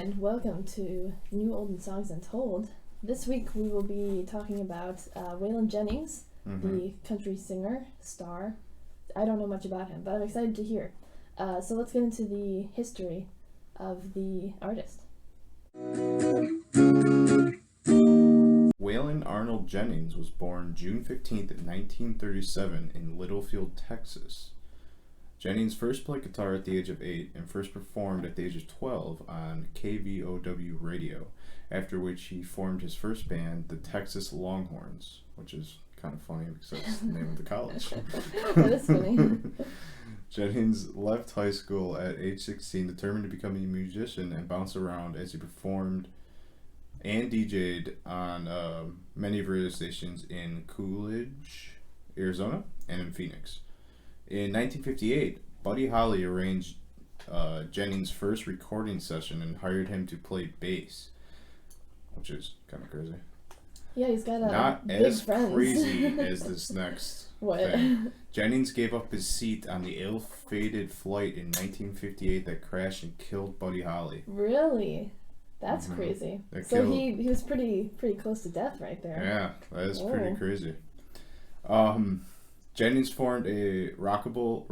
and welcome to New Olden Songs Untold. This week we will be talking about Waylon Jennings, the country singer, star. I don't know much about him, but I'm excited to hear. So let's get into the history of the artist. Waylon Arnold Jennings was born June 15th, 1937 in Littlefield, Texas. Jennings first played guitar at the age of 8 and first performed at the age of 12 on KVOW radio, after which he formed his first band, the Texas Longhorns, which is kind of funny because that's the name of the college. That is funny. Jennings left high school at age 16, determined to become a musician, and bounced around as he performed and DJ'd on many of radio stations in Coolidge, Arizona, and in Phoenix. In 1958, Buddy Holly arranged Jennings' first recording session and hired him to play bass, which is kind of crazy. Yeah, he's got Not big as friends. crazy as this next What? thing. Jennings gave up his seat on the ill-fated flight in 1958 that crashed and killed Buddy Holly. Really? That's crazy. That So killed- he was pretty close to death right there. Yeah, that is pretty Whoa. crazy. Jennings formed a rockabilly.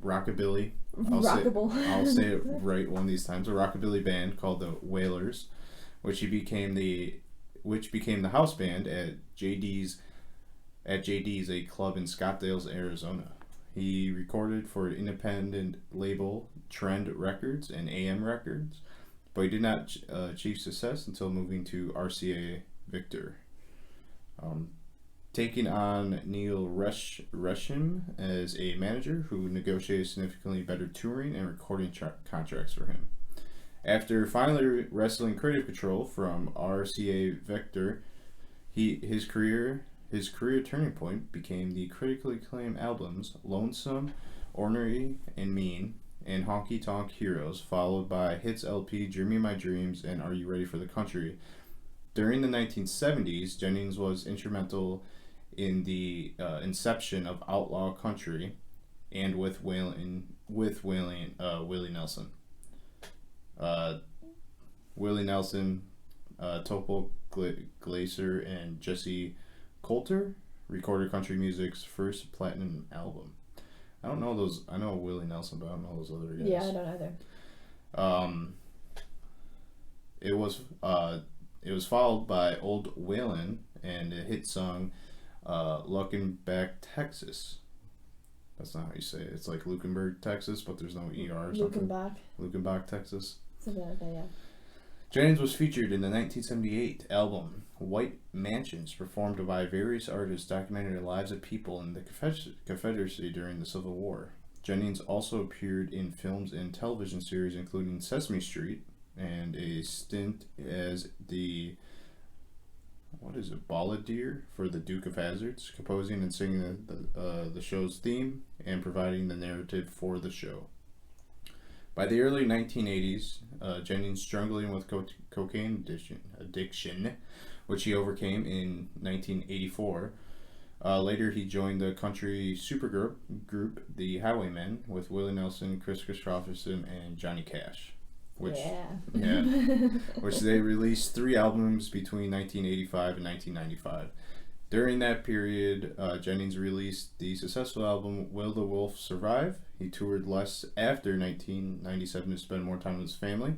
Rockable. I'll say it right one of these times. A rockabilly band called the Wailers, which became the house band at JD's, a club in Scottsdale, Arizona. He recorded for an independent label, Trend Records and AM Records, but he did not achieve success until moving to RCA Victor. Taking on Neil Resham as a manager who negotiated significantly better touring and recording contracts for him. After finally wresting creative control from RCA Victor, his career turning point became the critically acclaimed albums Lonesome, Ornery and Mean, and Honky Tonk Heroes, followed by hits LP Dreaming My Dreams and Are You Ready for the Country. During the 1970s, Jennings was instrumental in the inception of outlaw country, and with Willie Nelson. Willie Nelson, Topol Glacier, and Jesse Coulter recorded country music's first platinum album. I don't know those. I know Willie Nelson, but I don't know those other guys. Yeah, I don't either. It was followed by Old Waylon and a hit song, Looking Back, Texas. That's not how you say it. It's like Lukenberg, Texas, but there's no ER or something. Lukenbach, Texas. Something like that, yeah. Jennings was featured in the 1978 album White Mansions, performed by various artists documenting the lives of people in the Confederacy during the Civil War. Jennings also appeared in films and television series including Sesame Street and a stint as the balladeer for the Duke of Hazzards, composing and singing the show's theme and providing the narrative for the show. By the early 1980s, Jennings struggling with cocaine addiction, which he overcame in 1984. Later, he joined the country supergroup the Highwaymen with Willie Nelson, Chris Christopherson, and Johnny Cash. Which they released 3 albums between 1985 and 1995. During that period, Jennings released the successful album Will the Wolf Survive? He toured less after 1997 to spend more time with his family.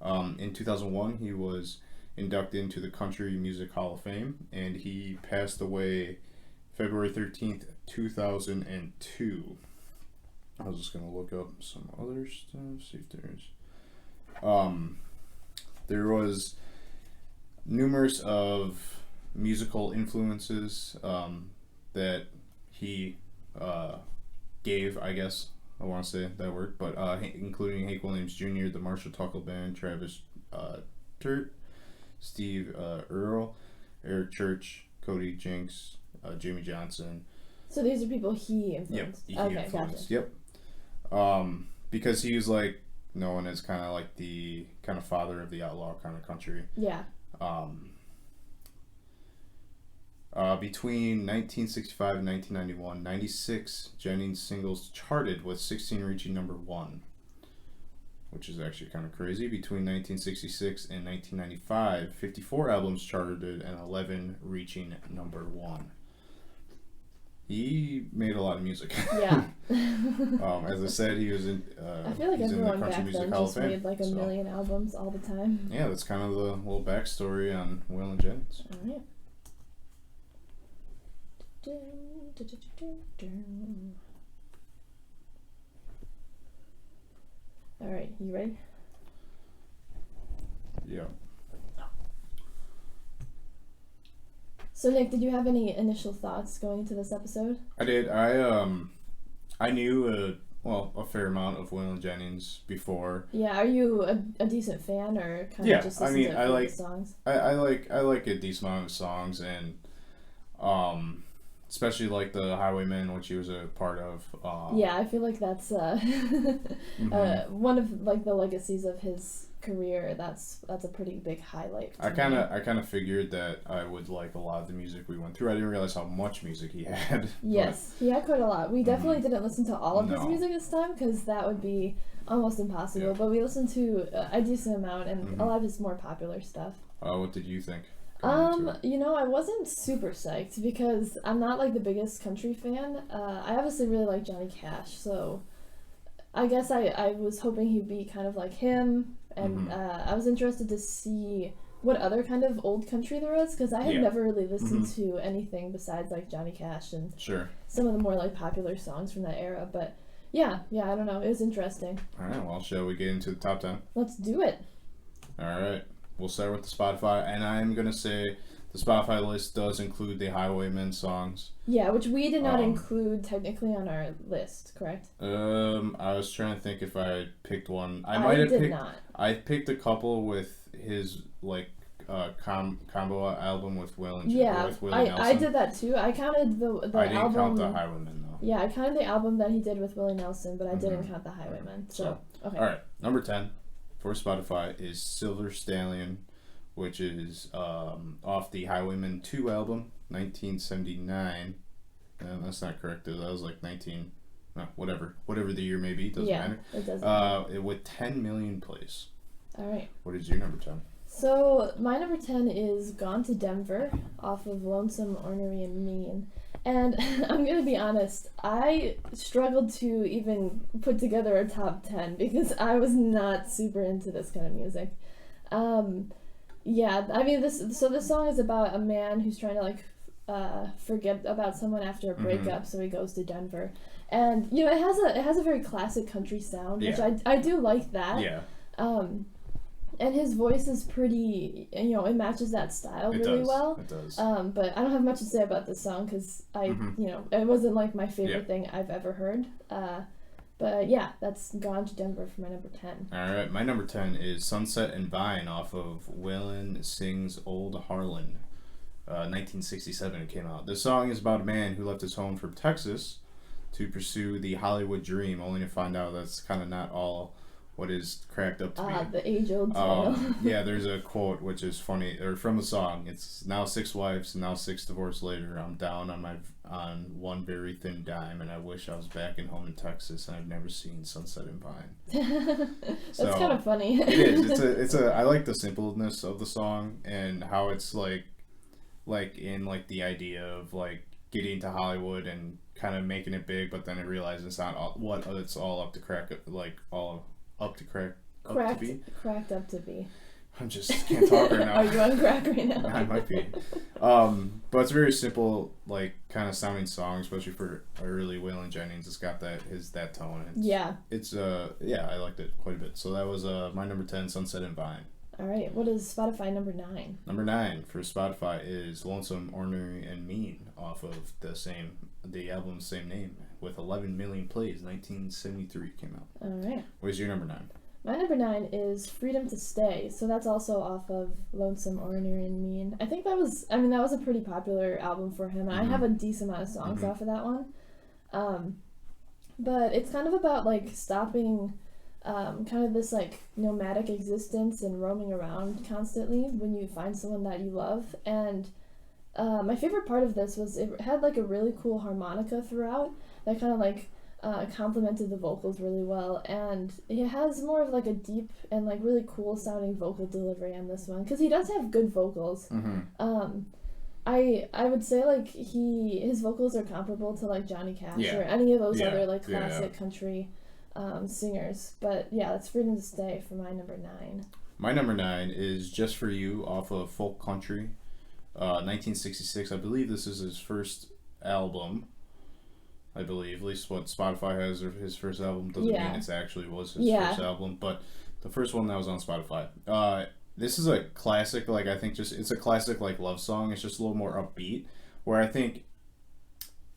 In 2001, he was inducted into the Country Music Hall of Fame, and he passed away February 13th, 2002. I was just going to look up some other stuff, see if there's... there was numerous of musical influences that he gave, I guess I want to say that word, but including Hank Williams Jr., the Marshall Tucker Band, Travis Turt, Steve Earle, Eric Church, Cody Jinks, Jimmy Johnson. So these are people he influenced? Yep, he influenced. Gotcha. Yep. Because he was like known as kind of like the kind of father of the outlaw kind of country. Yeah. Between 1965 and 1991, 96 Jennings singles charted, with 16 reaching number 1. which is actually kind of crazy. Between 1966 and 1995, 54 albums charted and 11 reaching number 1. He made a lot of music. Yeah. As I said, he was in. I feel like he's everyone in the Country back Music then Hall of just Fame. made like a million albums all the time. Yeah, that's kind of the little backstory on Waylon Jennings. Alright. Alright, you ready? Yeah. So Nick, did you have any initial thoughts going into this episode? I did. I knew a fair amount of Waylon Jennings before. Yeah, are you a decent fan or kind of just listen to the songs? I like a decent amount of songs, and especially like the Highwaymen, which he was a part of. Yeah, I feel like that's one of like the legacies of his career. That's a pretty big highlight. I kind of figured that I would like a lot of the music we went through. I didn't realize how much music he had. Yes, he had quite a lot. We definitely didn't listen to all of his music this time because that would be almost impossible. Yeah. But we listened to a decent amount and a lot of his more popular stuff. What did you think? You know, I wasn't super psyched because I'm not like the biggest country fan. I obviously really like Johnny Cash, so I guess I was hoping he'd be kind of like him, and I was interested to see what other kind of old country there was because I had never really listened to anything besides like Johnny Cash and some of the more like popular songs from that era. But yeah, I don't know, it was interesting. All right, well, shall we get into the top 10? Let's do it. All right. We'll start with the Spotify, and I'm going to say the Spotify list does include the Highwaymen songs. Yeah, which we did not include technically on our list, correct? I was trying to think if I picked one. I did not. I picked a couple with his, like, combo album with Waylon Jennings. Yeah, with Willie Nelson. I did that too. I counted the album. I didn't count the Highwaymen, though. Yeah, I counted the album that he did with Willie Nelson, but I didn't count the Highwaymen. So, okay. All right, number 10. For Spotify is Silver Stallion, which is off the Highwaymen 2 album, 1979. That's not correct. That was like whatever the year may be, doesn't matter. It doesn't. With 10 million plays. All right. What is your number 10? So my number 10 is Gone to Denver off of Lonesome, Ornery, and Mean. And I'm going to be honest, I struggled to even put together a top 10 because I was not super into this kind of music. Yeah, I mean, this song is about a man who's trying to like forget about someone after a breakup, so he goes to Denver. And you know, it has a very classic country sound, which I do like that. Yeah. And his voice is pretty, you know, it matches that style really well. It does. But I don't have much to say about this song because you know, it wasn't like my favorite thing I've ever heard. But yeah, that's Gone to Denver for my number 10. All right, my number 10 is Sunset and Vine off of Waylon Sings Old Harlan. 1967 it came out. This song is about a man who left his home from Texas to pursue the Hollywood dream, only to find out that's kind of not all what is cracked up to be. The age-old tale. Yeah, there's a quote which is funny, or from the song. It's now 6 wives, now 6 divorces later. I'm down on one very thin dime, and I wish I was back in home in Texas, and I've never seen Sunset and Vine. That's kind of funny. It is. It's a. I like the simpleness of the song and how it's like in like the idea of like getting to Hollywood and kind of making it big, but then I realize it's not what it's all up to crack, like all up to cracked up to be. I'm just can't talk right now. Are you on crack right now? I might be. But it's a very simple, like kind of sounding song, especially for early Waylon Jennings. It's got that tone. It's I liked it quite a bit. So that was my number 10, Sunset and Vine. All right, what is Spotify number 9? Number 9 for Spotify is Lonesome, Ornery, and Mean off of the album's same name with 11 million plays. 1973 came out. All right. Where's your number 9? My number 9 is Freedom to Stay. So that's also off of Lonesome, Ornery, and Mean. I think that was a pretty popular album for him. And I have a decent amount of songs off of that one. But it's kind of about like stopping kind of this like nomadic existence and roaming around constantly when you find someone that you love. And my favorite part of this was it had like a really cool harmonica throughout that kind of like complemented the vocals really well, and he has more of like a deep and like really cool sounding vocal delivery on this one, because he does have good vocals. I would say like his vocals are comparable to like Johnny Cash or any of those other like classic country singers. But yeah, that's Freedom to Stay for my number 9. My number 9 is Just For You off of Folk Country, 1966. I believe this is his first album. I believe, at least what Spotify has, or his first album doesn't mean it actually was his first album, but the first one that was on Spotify. This is a classic, like, I think it's a classic, like, love song. It's just a little more upbeat, where I think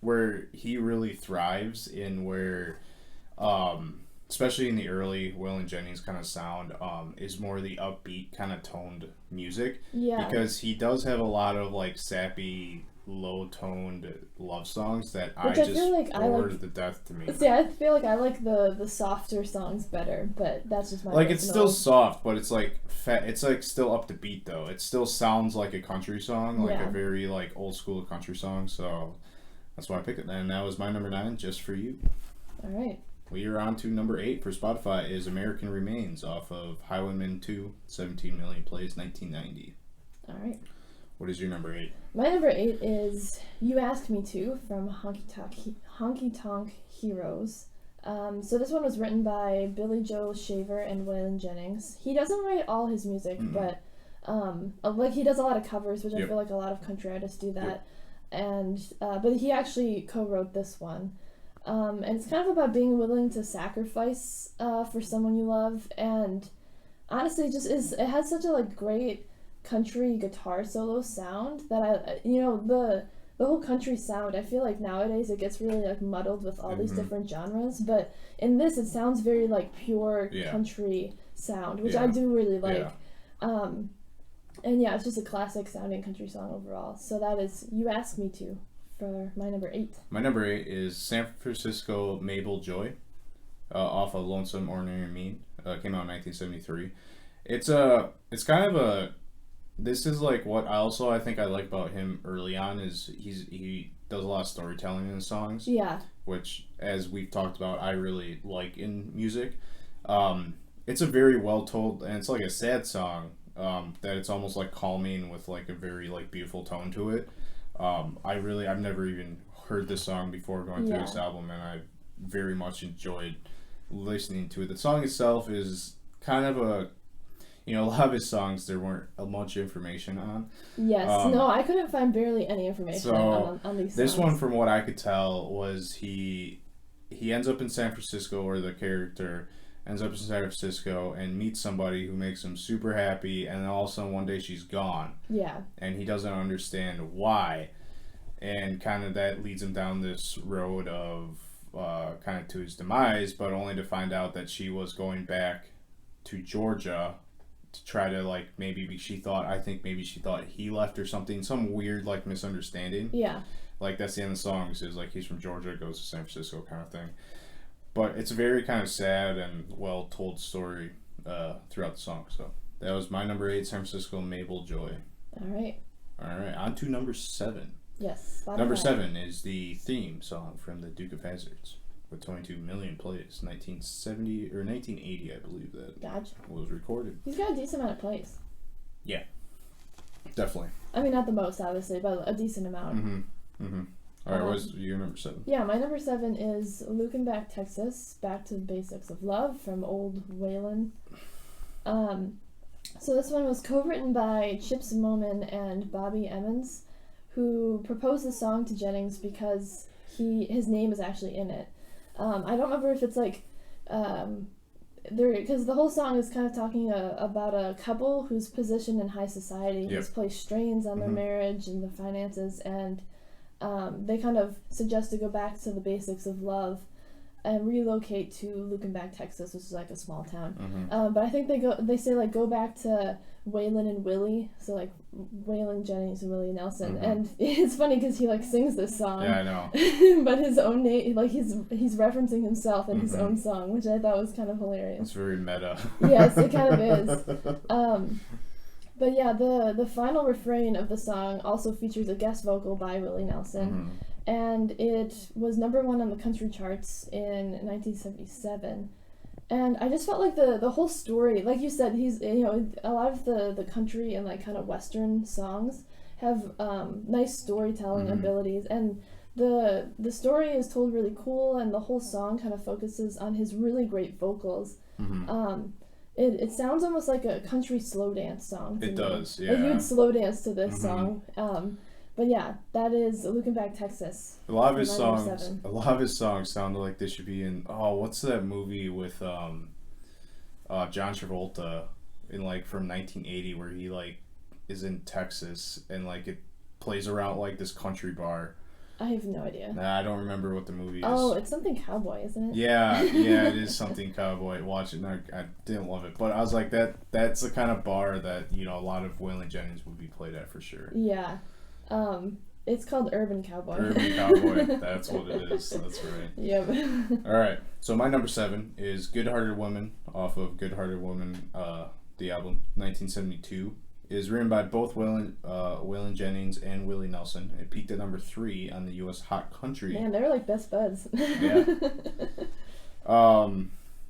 where he really thrives in where, especially in the early Waylon Jennings kind of sound, is more the upbeat kind of toned music. Yeah. Because he does have a lot of, like, sappy, low-toned love songs that I just bore to death to me. See, I feel like I like the softer songs better, but that's just my like personal. It's still soft, but it's like it's like still up to beat though. It still sounds like a country song, like a very like old school country song. So that's why I picked it. And that was my number 9, Just For You. All right. We are on to number 8 for Spotify is American Remains off of Highwayman 2, 17 million plays, 1990. All right. What is your number 8? My number 8 is You Asked Me To from Honky Tonk Heroes. So this one was written by Billy Joe Shaver and Waylon Jennings. He doesn't write all his music, but like he does a lot of covers, which I feel like a lot of country artists do that. And but he actually co-wrote this one. And it's kind of about being willing to sacrifice for someone you love, and honestly, it has such a like great country guitar solo sound that the whole country sound, I feel like nowadays it gets really like muddled with all these different genres, but in this it sounds very like pure country sound, which I do really like. And it's just a classic sounding country song overall. So that is You Ask Me To for my number 8. My number 8 is San Francisco Mabel Joy off of Lonesome Ordinary Me. Came out in 1973. It's kind of a this is like what I think I like about him early on is he does a lot of storytelling in his songs. Yeah. Which, as we've talked about, I really like in music. It's a very well told, and it's like a sad song that it's almost like calming with like a very like beautiful tone to it. I've never even heard this song before going through this album, and I very much enjoyed listening to it. The song itself is kind of a lot of his songs there weren't much information on. Yes, no, I couldn't find barely any information on these songs. This one, from what I could tell, was he ends up in San Francisco, or the character ends up in San Francisco and meets somebody who makes him super happy, and then all of a sudden one day she's gone. Yeah. And he doesn't understand why, and kind of that leads him down this road of kind of to his demise, but only to find out that she was going back to Georgia to try to like maybe she thought he left or something, some weird like misunderstanding. Yeah. Like that's the end of the song. It says like he's from Georgia, goes to San Francisco kind of thing. But it's a very kind of sad and well told story throughout the song. So that was my number 8, San Francisco Mabel Joy. All right. On to number 7. Yes. Number 7 is the theme song from the Duke of Hazzards with 22 million plays, 1970 or 1980, I believe that was recorded. He's got a decent amount of plays. Yeah, definitely. I mean, not the most, obviously, but a decent amount. All right, what's your number 7? Yeah, my number 7 is Looking Back, Texas, Back to the Basics of Love from Old Waylon. So this one was co-written by Chip Simonon and Bobby Emmons, who proposed the song to Jennings because his name is actually in it. I don't remember if it's like because the whole song is kind of talking about a couple who's positioned in high society, who's placed strains on their marriage and the finances, and they kind of suggest to go back to the basics of love and relocate to Looking Back, Texas, which is like a small town. But I think they say like go back to Waylon and Willie, so like Waylon Jennings and Willie Nelson, and it's funny because he like sings this song. Yeah, I know. But his own name, like he's referencing himself in his own song, which I thought was kind of hilarious. It's very meta. Yes, it kind of is. But yeah, the final refrain of the song also features a guest vocal by Willie Nelson. and it was #1 on the country charts in 1977. And I just felt like the whole story, like you said, he's, you know, a lot of the country and like kind of Western songs have nice storytelling abilities, and the story is told really cool, and the whole song kind of focuses on his really great vocals. It sounds almost like a country slow dance song. It does, yeah. Like you would slow dance to this song. But yeah, that is Looking Back, Texas. A lot of his songs sounded like they should be in. Oh, what's that movie with John Travolta in like from 1980 where he like is in Texas and like it plays around like this country bar. I have no idea. Nah, I don't remember what the movie is. Oh, it's something cowboy, isn't it? Yeah, it is something cowboy. Watch it. And I didn't love it, but I was like that's the kind of bar that, you know, a lot of Waylon Jennings would be played at for sure. Yeah. It's called Urban Cowboy. Urban Cowboy. That's what it is. That's right. Yep. All right. So my number 7 is Good Hearted Woman off of Good Hearted Woman, the album, 1972. It is written by both Waylon Jennings and Willie Nelson. It peaked at number 3 on the U.S. Hot Country. Man, they're like best buds. Yeah.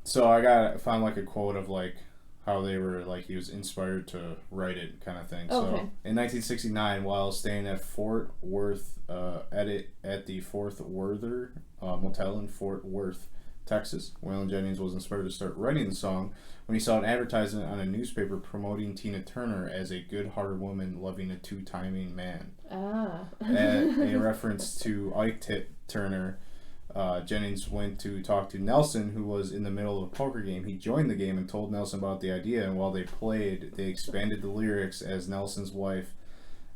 So I found like a quote of like how they were like he was inspired to write it kind of thing. Okay. So in 1969, while staying at Fort Worth at the Fort Worther Motel in Fort Worth, Texas, Waylon Jennings was inspired to start writing the song when he saw an advertisement on a newspaper promoting Tina Turner as a good-hearted woman loving a two-timing man. A reference to Ike Turner. Jennings went to talk to Nelson, who was in the middle of a poker game. He joined the game and told Nelson about the idea, and while they played, they expanded the lyrics as Nelson's wife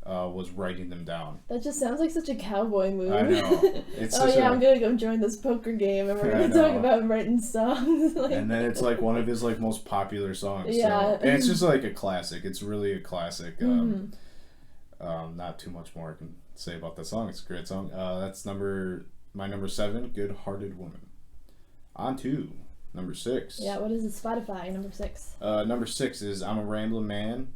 was writing them down. That just sounds like such a cowboy move. I know. I'm gonna go join this poker game, and we're gonna talk about writing songs. And then it's like one of his like most popular songs. Yeah. So. And it's just like a classic. It's really a classic. Not too much more I can say about that song. It's a great song. That's my number 7, Good Hearted Woman. On to number 6. Yeah, what is it? Spotify, number 6. Number 6 is I'm a Ramblin' Man.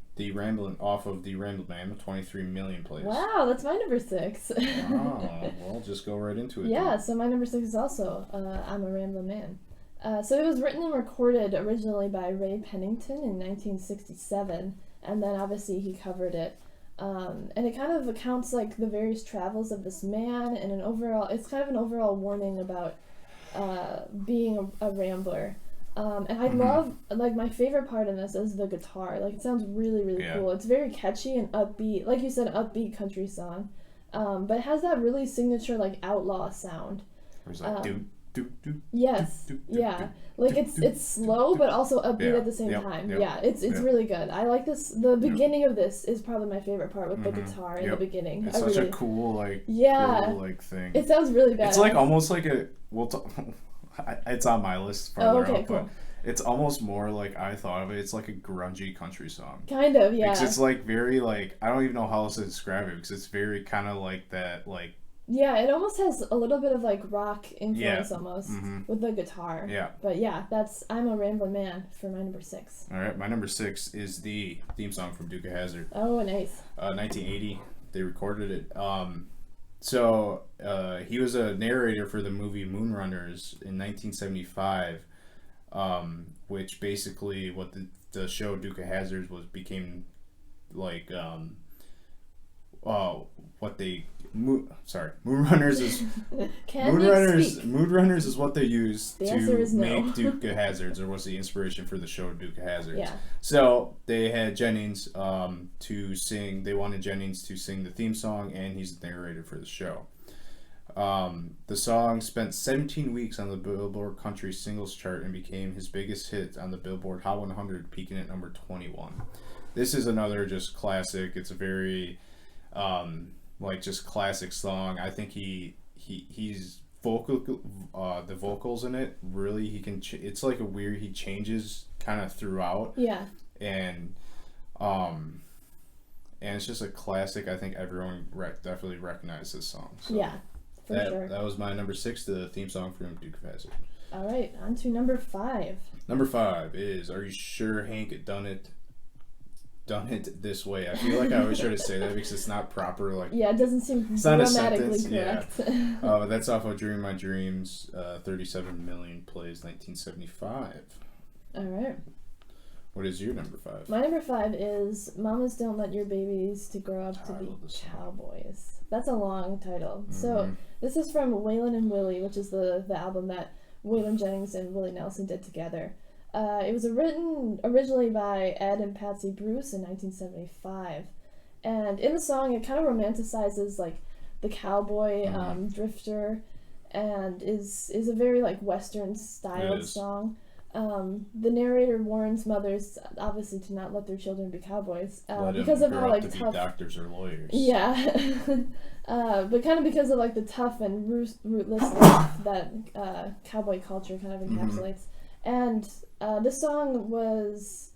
Off of The Ramblin' Man with 23 million plays. Wow, that's my number 6. Well, just go right into it. Yeah, then. so my number 6 is also I'm a Ramblin' Man. So it was written and recorded originally by Ray Pennington in 1967, and then obviously he covered it. And it kind of accounts like the various travels of this man, and it's kind of an overall warning about being a rambler. And I love, like, my favorite part in this is the guitar. Like, it sounds really, really cool. It's very catchy and upbeat, like you said, upbeat country song. But it has that really signature, like, outlaw sound. It's like Yes, yeah. Like, it's slow, but also upbeat at the same time. Yeah, it's really good. I like this. The beginning of this is probably my favorite part with the guitar in the beginning. It's such a cool, like, thing. It sounds really bad. It's like almost like it's on my list farther up, cool. but it's almost more like I thought of it. It's like a grungy country song. Kind of, yeah. Because it's like very like I don't even know how else to describe it because it's very kind of like that like. Yeah, it almost has a little bit of like rock influence almost with the guitar. Yeah. But yeah, I'm a Ramblin' Man for my number 6. All right, my number 6 is the theme song from Duke of Hazzard. Oh, nice. 1980, they recorded it. So he was a narrator for the movie Moonrunners in 1975, which basically what the show Duke of Hazzard became like Moonrunners is Moonrunners is what they used to make Duke of Hazzard, or was the inspiration for the show Duke of Hazzard. Yeah. So they had Jennings to sing. They wanted Jennings to sing the theme song, and he's the narrator for the show. The song spent 17 weeks on the Billboard Country Singles Chart and became his biggest hit on the Billboard Hot 100, peaking at number 21. This is another just classic. It's a very like just classic song. I think he's the vocals in it really it's like he changes kind of throughout. Yeah. And it's just a classic. I think everyone definitely recognizes this song. So yeah, for sure. That was my number 6, the theme song from Duke of Hazzard. All right, on to number 5. Number 5 is Are You Sure Hank Done It? done it this way. I feel like I always try to say that because it's not proper. Like, yeah, it doesn't seem it's not a grammatically sentence. correct. Yeah. But that's off of Dream My Dreams. 37 million plays, 1975. All right. What is your number 5? My number 5 is Mamas Don't Let Your Babies to Grow Up to Be Cowboys. That's a long title. Mm-hmm. So this is from Waylon and Willie, which is the album that Waylon Jennings and Willie Nelson did together. It was written originally by Ed and Patsy Bruce in 1975. And in the song, it kind of romanticizes like the cowboy drifter, and is a very like Western styled song. The narrator warns mothers obviously to not let their children be cowboys because of how like tough doctors or lawyers. Yeah, but kind of because of like the tough and rootless life that cowboy culture kind of encapsulates. And this song was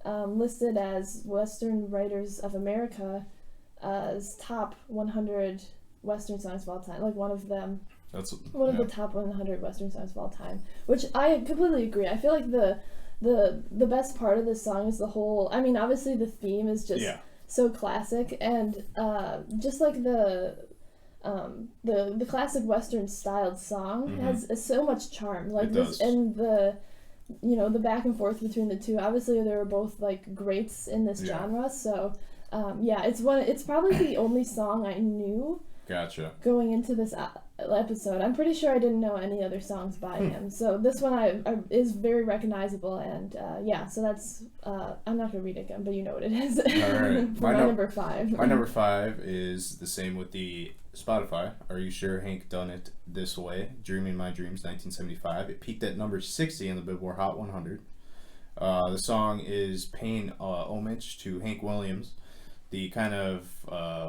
listed as Western Writers of America's top 100 Western songs of all time, like one of them. That's one of the top 100 Western songs of all time, which I completely agree. I feel like the best part of this song is the whole. I mean, obviously the theme is just so classic, and just like the classic Western styled song has so much charm. Like this, and the back and forth between the two. Obviously, they were both like greats in this genre. So, it's probably the only song I knew. Gotcha. Going into this episode, I'm pretty sure I didn't know any other songs by him. So this one is very recognizable, and so that's I'm not gonna read it again, but you know what it is. All right. my number 5. My number 5 is the same with the Spotify. Are You Sure Hank Done It This Way? Dreaming My Dreams, 1975. It peaked at number 60 in the Billboard Hot 100. The song is paying homage to Hank Williams, the kind of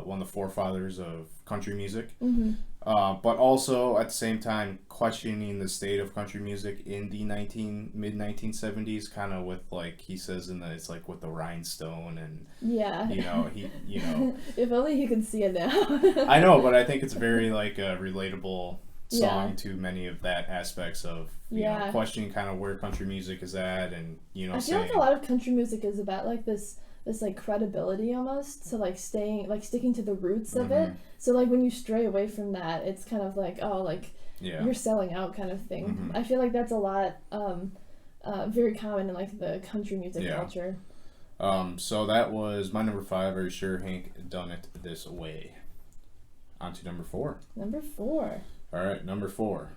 one of the forefathers of country music, but also at the same time questioning the state of country music in the mid 1970s, kind of with like he says in the it's like with the rhinestone and he if only he could see it now. I know, but I think it's very like a relatable song to many of that aspects of you know questioning kind of where country music is at, and I feel like a lot of country music is about like this like credibility almost, so like sticking to the roots of it. So like when you stray away from that, it's kind of like you're selling out kind of thing. I feel like that's a lot very common in like the country music culture. So that was my number 5. Are You Sure Hank Done It This Way? On to number 4. Number 4. All right, number 4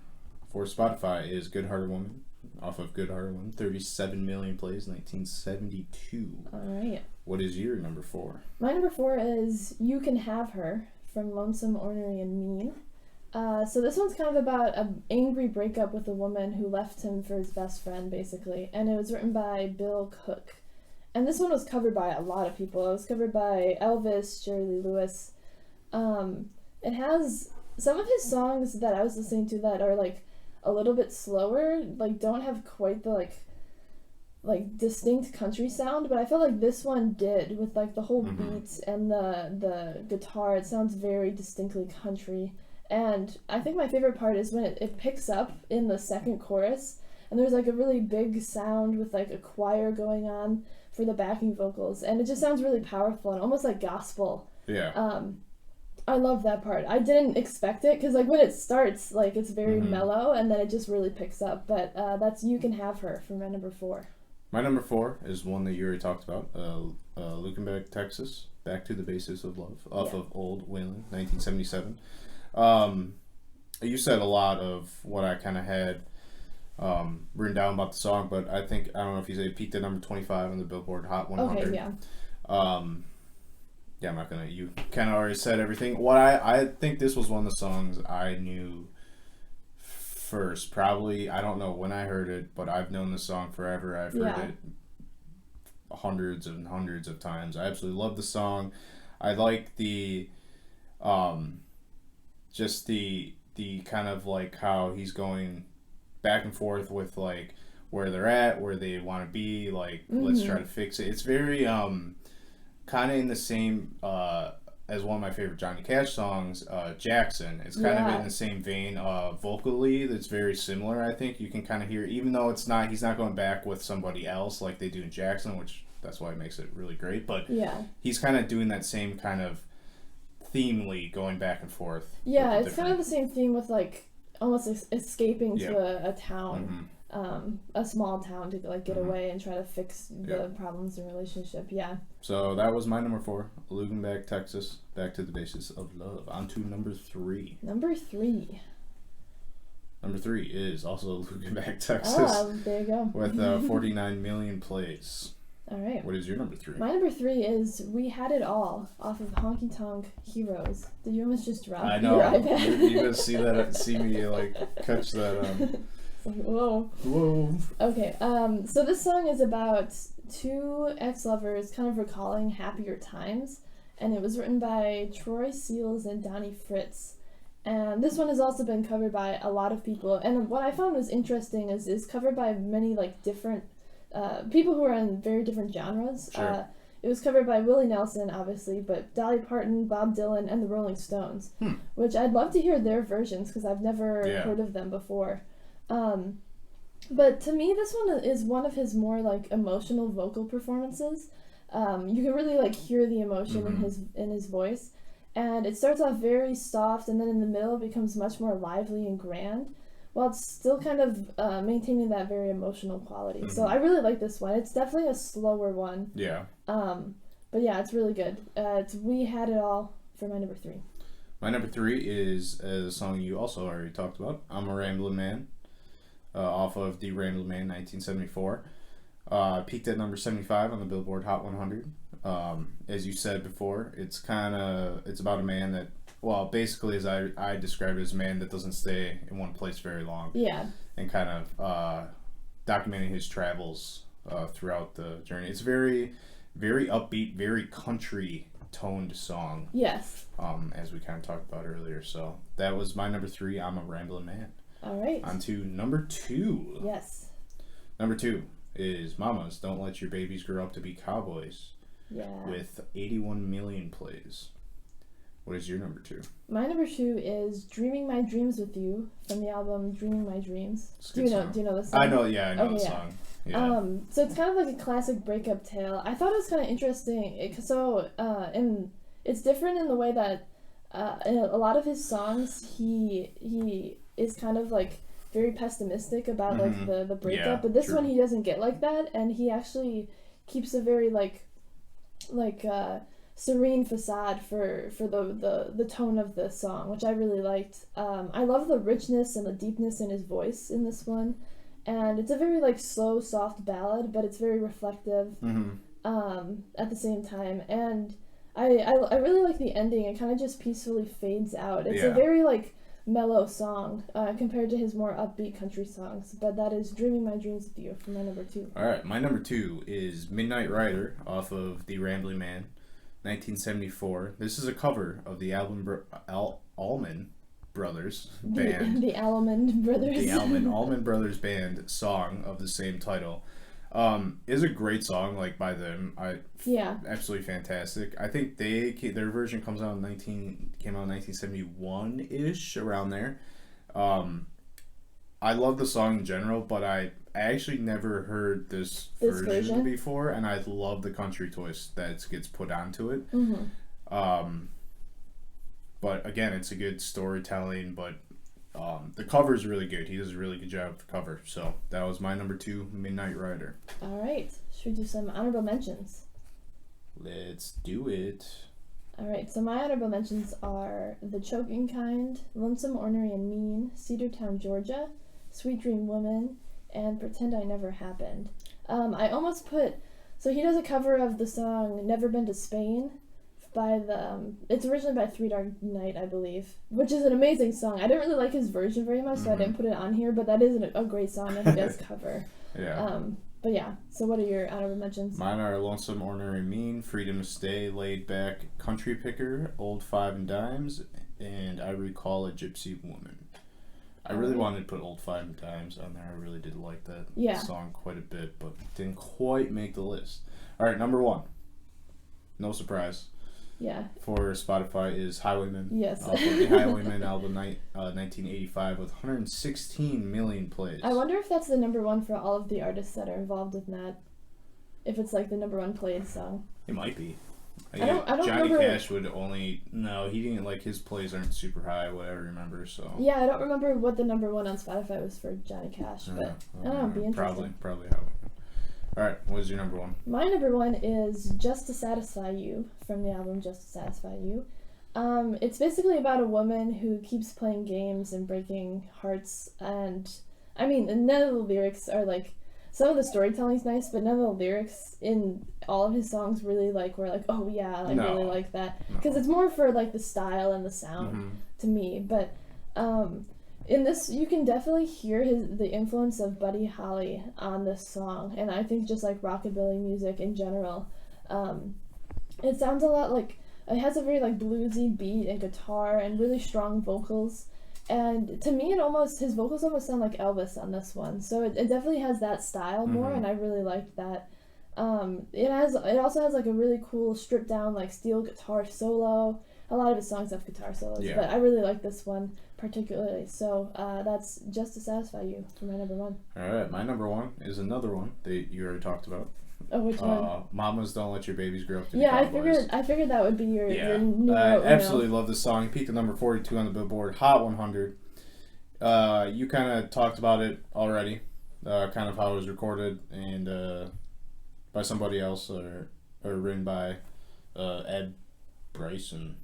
for Spotify is Good Hearted Woman, off of Good Hearted Woman, 37 million plays, 1972. All right. What is your number 4? My number 4 is You Can Have Her from Lonesome, Ornery, and Mean. So this one's kind of about an angry breakup with a woman who left him for his best friend, basically. And it was written by Bill Cook. And this one was covered by a lot of people. It was covered by Elvis, Jerry Lee Lewis. It has some of his songs that I was listening to that are like a little bit slower, like don't have quite the like distinct country sound, but I feel like this one did, with like the whole beats and the guitar. It sounds very distinctly country. And I think my favorite part is when it picks up in the second chorus, and there's like a really big sound with like a choir going on for the backing vocals, and it just sounds really powerful and almost like gospel. I love that part. I didn't expect it, because like when it starts, like it's very mellow, and then it just really picks up. But that's You Can Have Her for my number 4. My number 4 is one that you already talked about, Lukenbeck, Texas, Back to the Basics of Love, off of Old Waylon, 1977. You said a lot of what I kind of had written down about the song, but I don't know if you say it peaked at number 25 on the Billboard Hot 100. Okay, yeah. I'm not gonna. You kind of already said everything. What I think this was one of the songs I knew first. Probably, I don't know when I heard it, but I've known this song forever. I've heard it hundreds and hundreds of times. I absolutely love the song. I like the, just the kind of like how he's going back and forth with like where they're at, where they want to be. Like let's try to fix it. It's very kind of in the same as one of my favorite Johnny Cash songs, Jackson. It's kind of in the same vein vocally. That's very similar. I think you can kind of hear, even though he's not going back with somebody else like they do in Jackson, which that's why it makes it really great. But yeah, he's kind of doing that same kind of themely going back and forth. Yeah, it's kind of the same theme with like almost escaping to a town, a small town to like get away and try to fix the problems in relationship. Yeah. So that was my number 4, Lugenbach, Texas, Back to the Basis of Love. On to number 3. Number 3. Number 3 is also Lugenbach, Texas. Oh, there you go. With 49 million plays. All right. What is your number 3? My number 3 is We Had It All off of Honky Tonk Heroes. Did you almost just drop I know. your iPad? You guys see me like catch that. Whoa. Whoa. Okay. So this song is about 2 ex-lovers kind of recalling happier times, and it was written by Troy Seals and Donnie Fritz. And this one has also been covered by a lot of people. And what I found was interesting is covered by many like different people who are in very different genres. Sure. It was covered by Willie Nelson, obviously, but Dolly Parton, Bob Dylan, and the Rolling Stones, which I'd love to hear their versions because I've never heard of them before. But to me, this one is one of his more like emotional vocal performances. You can really like hear the emotion in his voice, and it starts off very soft, and then in the middle it becomes much more lively and grand, while it's still kind of maintaining that very emotional quality. So I really like this one. It's definitely a slower one. Yeah. But yeah, it's really good. It's We Had It All for my number 3. My number 3 is a song you also already talked about. I'm a Ramblin' Man, off of The Ramblin' Man, 1974. Peaked at number 75 on the Billboard Hot 100. As you said before, it's about a man that, well, basically as I describe it, as a man that doesn't stay in one place very long. Yeah. And kind of documenting his travels throughout the journey. It's very, very upbeat, very country toned song. Yes. As we kind of talked about earlier. So that was my number 3, I'm a Ramblin' Man. All right. On to number 2. Yes. Number 2 is Mamas Don't Let Your Babies Grow Up to Be Cowboys. Yeah. With 81 million plays. What is your number 2? My number 2 is Dreaming My Dreams with You from the album Dreaming My Dreams. Do you know the song? I know the song. Yeah. So it's kind of like a classic breakup tale. I thought it was kind of interesting. And it's different in the way that in a lot of his songs he is kind of like very pessimistic about like the breakup, but this one he doesn't get like that, and he actually keeps a very like serene facade for the tone of the song, which I really liked. I love the richness and the deepness in his voice in this one, and it's a very like slow, soft ballad, but it's very reflective at the same time. And I really like the ending. It kind of just peacefully fades out. It's a very like mellow song compared to his more upbeat country songs, but that is Dreaming My Dreams with You for my number 2. All right, my number 2 is Midnight Rider off of The Rambling Man, 1974. This is a cover of the Allman Brothers band. The Allman Brothers. The Allman Brothers band song of the same title. Is a great song, like by them. Absolutely fantastic. I think their version came out in 1971 ish, around there. I love the song in general, but I actually never heard this version before, and I love the country twist that gets put onto it. But again, it's a good storytelling, but the cover is really good. He does a really good job with the cover. So that was my number 2, Midnight Rider. All right. Should we do some honorable mentions? Let's do it. All right. So my honorable mentions are The Choking Kind, Lonesome, Ornery, and Mean, Cedartown, Georgia, Sweet Dream Woman, and Pretend I Never Happened. I almost put... So he does a cover of the song Never Been to Spain by it's originally by Three Dog Night, I believe, which is an amazing song. I didn't really like his version very much, so I didn't put it on here, but that is a great song that he does cover. Yeah. But yeah, so what are your honorable mentions? Mine are Lonesome, Ornery, Mean, Freedom to Stay, Laid Back, Country Picker, Old Five and Dimes, and I Recall a Gypsy Woman. I really wanted to put Old Five and Dimes on there. I really did like that song quite a bit, but didn't quite make the list. All right, number 1. No surprise. Yeah. For Spotify is Highwayman. Yes. Off of the Highwayman album, 1985, with 116 million plays. I wonder if that's the number 1 for all of the artists that are involved in that. if it's like the number one played song. It might be. I don't Johnny remember. Cash would only he didn't like his plays aren't super high. What I remember, so Yeah, I don't remember what the number one on Spotify was for Johnny Cash, but I don't know. It'd be interesting. Probably how. All right, what is your number one? My number one is "Just to Satisfy You" from the album "Just to Satisfy You." It's basically about a woman who keeps playing games and breaking hearts, and I mean, none of the lyrics are like. Some of the storytelling's nice, but none of the lyrics in all of his songs really like were like, oh yeah, I really like that, because it's more for like the style and the sound to me. But in this, you can definitely hear the influence of Buddy Holly on this song, and I think just like rockabilly music in general. It sounds a lot like it has a very like bluesy beat and guitar and really strong vocals. And to me, his vocals almost sound like Elvis on this one. So it definitely has that style more, and I really liked that. It also has like a really cool stripped down like steel guitar solo. A lot of his songs have guitar solos, but I really like this one particularly. So that's Just to Satisfy You for my number one. All right, my number one is another one that you already talked about. Oh, which one? Mamas Don't Let Your Babies Grow Up to Be Cowboys. I figured that would be your new I absolutely love this song. It peaked at number 42 on the Billboard Hot 100. You kind of talked about it already, kind of how it was recorded and by somebody else or written by Ed Bryce and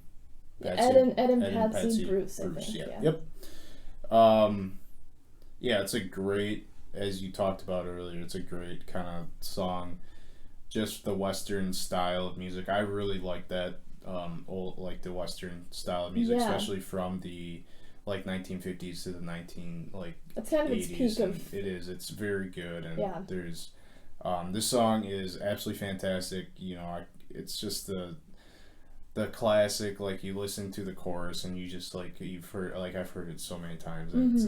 Patsy. Ed and Patsy Bruce, I think. Yeah. Yep. Yeah, it's a great, as you talked about earlier, it's a great kind of song. Just the Western style of music. I really like that, like the Western style of music, especially from the 1950s to the it's kind of 80s. Its peak of... It is. It's very good, and there's this song is absolutely fantastic. It's just the classic. Like you listen to the chorus and you just you've heard I've heard it so many times. And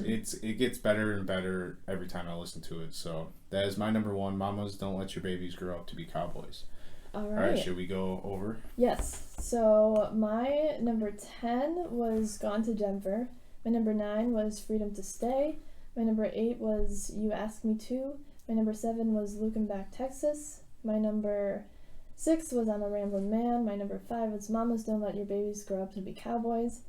it gets better and better every time I listen to it. So that is my number one. Mamas Don't Let Your Babies Grow Up to Be Cowboys. All right. All right, should we go over? Yes. So my number 10 was Gone to Denver. My number 9 was Freedom to Stay. My number 8 was You Ask Me To. My number 7 was Looking Back, Texas. My number 6 was I'm a Ramblin' Man. My number 5 was Mamas Don't Let Your Babies Grow Up to Be Cowboys.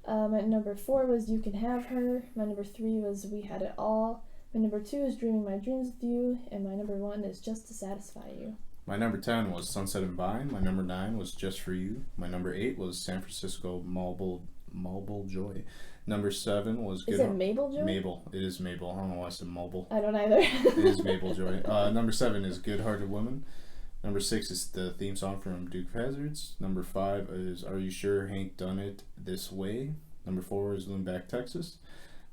My number 4 was You Can Have Her. My number 3 was We Had It All. My number 2 is Dreaming My Dreams with You. And my number 1 is Just to Satisfy You. My number 10 was Sunset and Vine. My number 9 was Just For You. My number 8 was San Francisco Mobile Joy. Number 7 was Is it Mabel Joy? Mabel. It is Mabel. I don't know why I said mobile. I don't either. It is Mabel Joy. Number 7 is Good Hearted Woman. Number 6 is the theme song from Duke of Hazzards. Number 5 is Are You Sure Hank Done It This Way? Number 4 is Looking Back, Texas.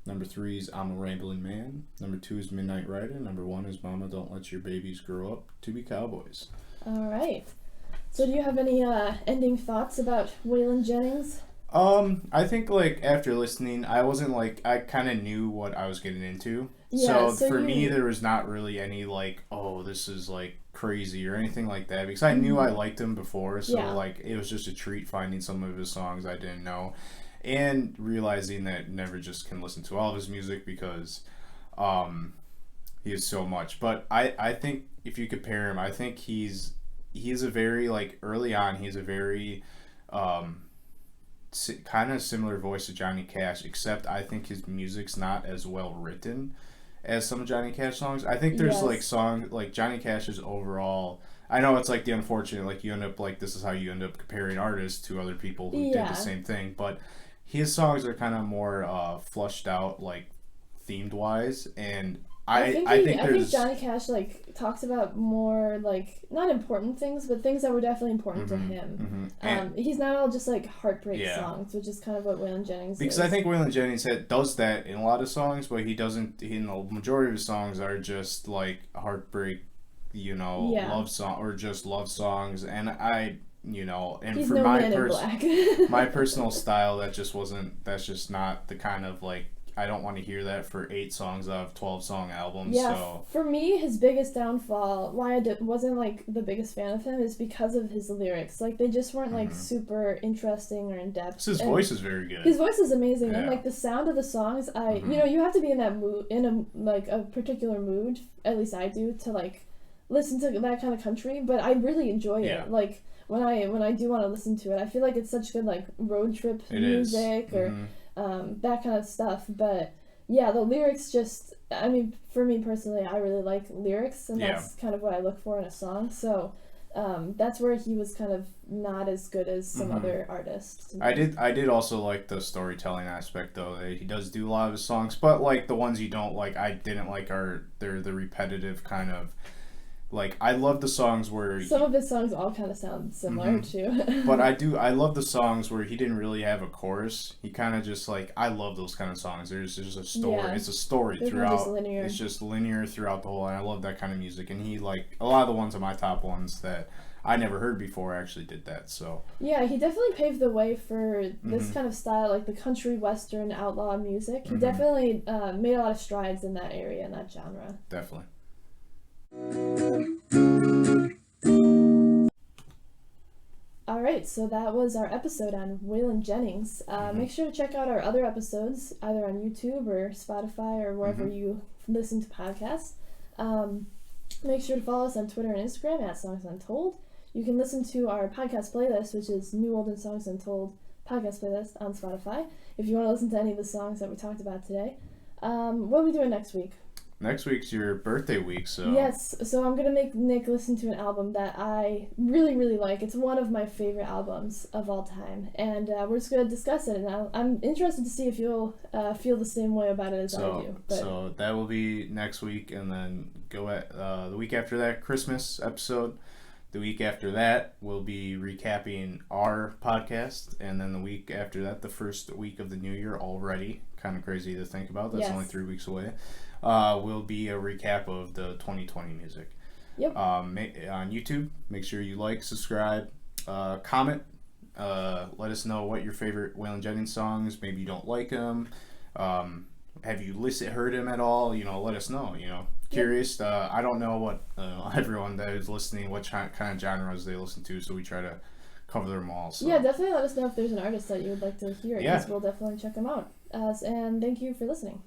Number 3 is I'm a Rambling Man. Number 2 is Midnight Rider. Number 1 is Mama Don't Let Your Babies Grow Up to Be Cowboys. All right. So do you have any ending thoughts about Waylon Jennings? I think after listening, I wasn't I kind of knew what I was getting into. Yeah, so for me, there was not really any oh, this is crazy or anything like that, because I knew I liked him before. So it was just a treat finding some of his songs I didn't know, and realizing that never just can listen to all of his music because, he is so much. But I think if you compare him, I think he's a very early on he's a very kind of similar voice to Johnny Cash, except I think his music's not as well written as some Johnny Cash songs. I think there's songs Johnny Cash's overall. I know it's the unfortunate you end up this is how you end up comparing artists to other people who did the same thing, but his songs are kind of more flushed out themed wise, and I think Johnny Cash talks about more not important things, but things that were definitely important to him. He's not all just heartbreak songs, which is kind of what Waylon Jennings because is. I think Waylon Jennings does that in a lot of songs, but he doesn't. In the majority of his songs are just heartbreak, love song or just love songs, and and He's for no my personal style, that's just not the kind of I don't want to hear that for 8 songs out of 12-song albums. Yeah, so. For me, his biggest downfall, why I wasn't the biggest fan of him, is because of his lyrics. they just weren't super interesting or in depth. His voice is very good. His voice is amazing, and the sound of the songs, you have to be in that mood, in a particular mood. At least I do, to listen to that kind of country, but I really enjoy Yeah. it. Like when I do want to listen to it, I feel like it's such good like road trip music or that kind of stuff. But yeah, the lyrics just, I mean, for me personally, I really like lyrics, and that's kind of what I look for in a song. So that's where he was kind of not as good as some other artists. I did also like the storytelling aspect though. He does do a lot of his songs, but like the ones you don't like, I didn't like they're the repetitive kind of. Like, I love the songs where... Some of his songs all kind of sound similar, too. But I love the songs where he didn't really have a chorus. He kind of just, like... I love those kind of songs. There's just a story. Yeah. It's a story throughout. Just linear. It's just linear throughout the whole... And I love that kind of music. And he, like... A lot of the ones on my top ones that I never heard before actually did that, so... Yeah, he definitely paved the way for this kind of style, like the country, western, outlaw music. He definitely made a lot of strides in that area, in that genre. Definitely. Alright, so that was our episode on Waylon Jennings. Make sure to check out our other episodes, either on YouTube or Spotify or wherever you listen to podcasts. Make sure to follow us on Twitter and Instagram at Songs Untold. You can listen to our podcast playlist, which is New, Old, and Songs Untold podcast playlist on Spotify, if you want to listen to any of the songs that we talked about today. What are we doing next week? Next week's your birthday week, so... Yes, so I'm going to make Nick listen to an album that I really, really like. It's one of my favorite albums of all time, and we're just going to discuss it, and I'm interested to see if you'll feel the same way about it as I do. But... So that will be next week, and then go at the week after that, Christmas episode. The week after that, we'll be recapping our podcast, and then the week after that, the first week of the new year already. Kind of crazy to think about. That's only 3 weeks away. Will be a recap of the 2020 music. Yep. On YouTube, make sure you like, subscribe, comment. Let us know what your favorite Waylon Jennings songs. Maybe you don't like them. Have you heard him at all? Let us know. Curious. I don't know what everyone that is listening, what kind of genres they listen to, so we try to cover them all. So. Yeah, definitely let us know if there's an artist that you would like to hear, because we'll definitely check them out. And thank you for listening.